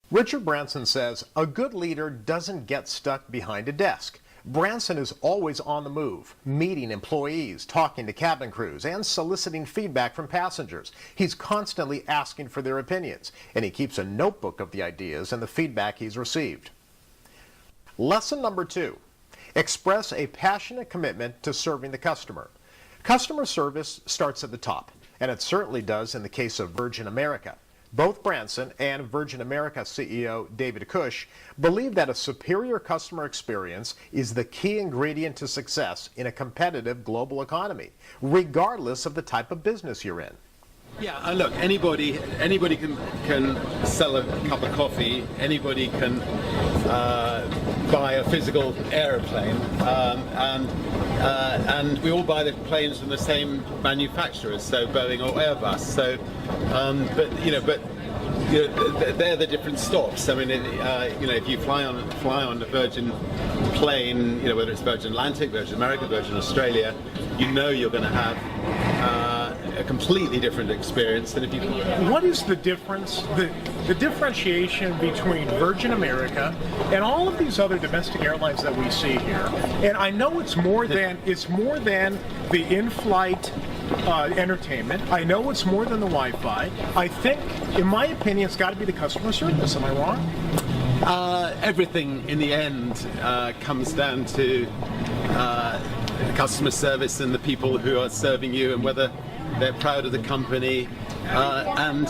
Richard Branson says a good leader doesn't get stuck behind a desk. Branson is always on the move, meeting employees, talking to cabin crews, and soliciting feedback from passengers. He's constantly asking for their opinions, and he keeps a notebook of the ideas and the feedback he's received. Lesson number 2. Express a passionate commitment to serving the customer. Customer service starts at the top, and it certainly does in the case of Virgin America. Both Branson and Virgin America CEO David Cush believe that a superior customer experience is the key ingredient to success in a competitive global economy, regardless of the type of business you're in. Yeah, look, anybody can sell a cup of coffee. Anybody can buy a physical aeroplane, and we all buy the planes from the same manufacturers, so Boeing or Airbus. So, but they're the different stops. I mean, if you fly on a Virgin plane, whether it's Virgin Atlantic, Virgin America, Virgin Australia, you're going to have a completely different experience than if you. What is the difference, the differentiation between Virgin America and all of these other domestic airlines that we see here? And I know it's more than the in-flight entertainment. I know it's more than the Wi-Fi. I think, in my opinion, it's got to be the customer service. Am I wrong? Everything in the end comes down to customer service and the people who are serving you, and whether they're proud of the company. And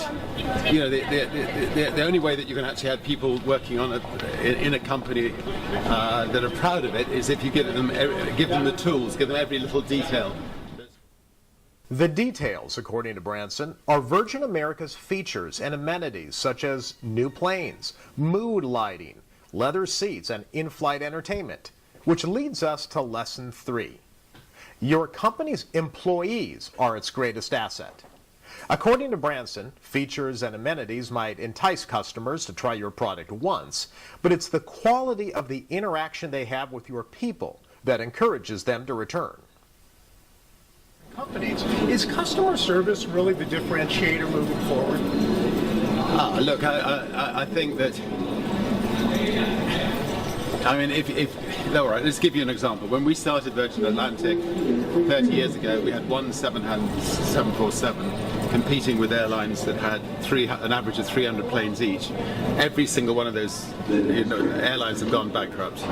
the only way that you can actually have people working in a company that are proud of it is if you give them the tools, give them every little detail. The details, according to Branson, are Virgin America's features and amenities such as new planes, mood lighting, leather seats, and in-flight entertainment, which leads us to lesson 3. Your company's employees are its greatest asset. According to Branson, features and amenities might entice customers to try your product once, but it's the quality of the interaction they have with your people that encourages them to return. Companies. Is customer service really the differentiator moving forward? Look, I think that. I mean, all right, let's give you an example. When we started Virgin Atlantic 30 years ago, we had one 747 competing with airlines that had an average of 300 planes each. Every single one of those airlines have gone bankrupt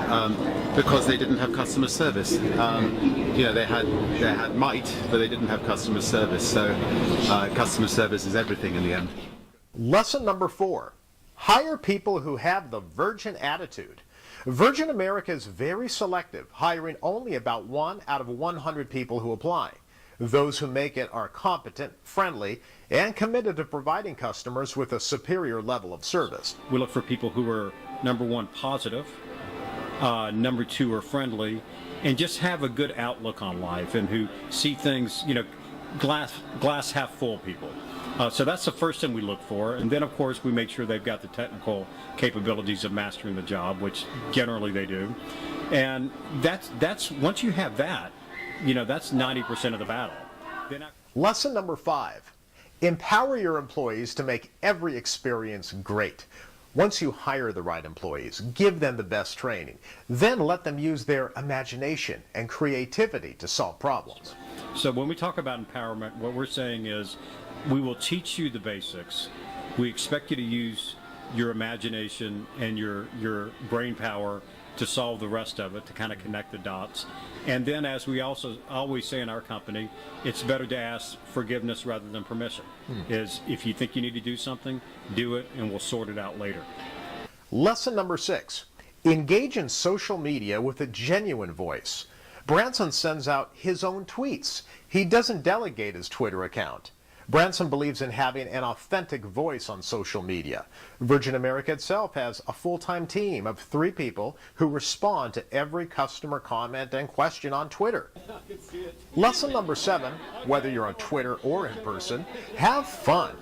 because they didn't have customer service. They had might, but they didn't have customer service. So customer service is everything in the end. Lesson number 4. Hire people who have the Virgin attitude. Virgin America is very selective, hiring only about 1 out of 100 people who apply. Those who make it are competent, friendly, and committed to providing customers with a superior level of service. We look for people who are, number 1, positive, number 2, are friendly, and just have a good outlook on life, and who see things, glass half full people. So that's the first thing we look for, and then of course we make sure they've got the technical capabilities of mastering the job, which generally they do. And that's once you have that, that's 90% of the battle. Lesson number 5. Empower your employees to make every experience great. Once you hire the right employees, give them the best training. Then let them use their imagination and creativity to solve problems. So when we talk about empowerment, what we're saying is we will teach you the basics. We expect you to use your imagination and your brain power to solve the rest of it, to kind of connect the dots. And then, as we also always say in our company, it's better to ask forgiveness rather than permission. Is if you think you need to do something, do it, and we'll sort it out later. Lesson number 6. Engage in social media with a genuine voice. Branson sends out his own tweets. He doesn't delegate his Twitter account. Branson believes in having an authentic voice on social media. Virgin America itself has a full-time team of 3 people who respond to every customer comment and question on Twitter. Lesson number 7, whether you're on Twitter or in person, have fun.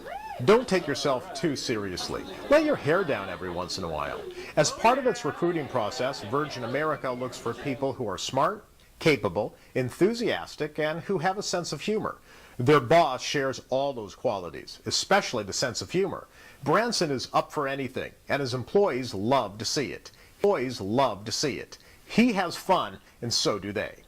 Don't take yourself too seriously. Let your hair down every once in a while. As part of its recruiting process, Virgin America looks for people who are smart, capable, enthusiastic, and who have a sense of humor. Their boss shares all those qualities, especially the sense of humor. Branson is up for anything, and his employees love to see it. Employees love to see it. He has fun, and so do they.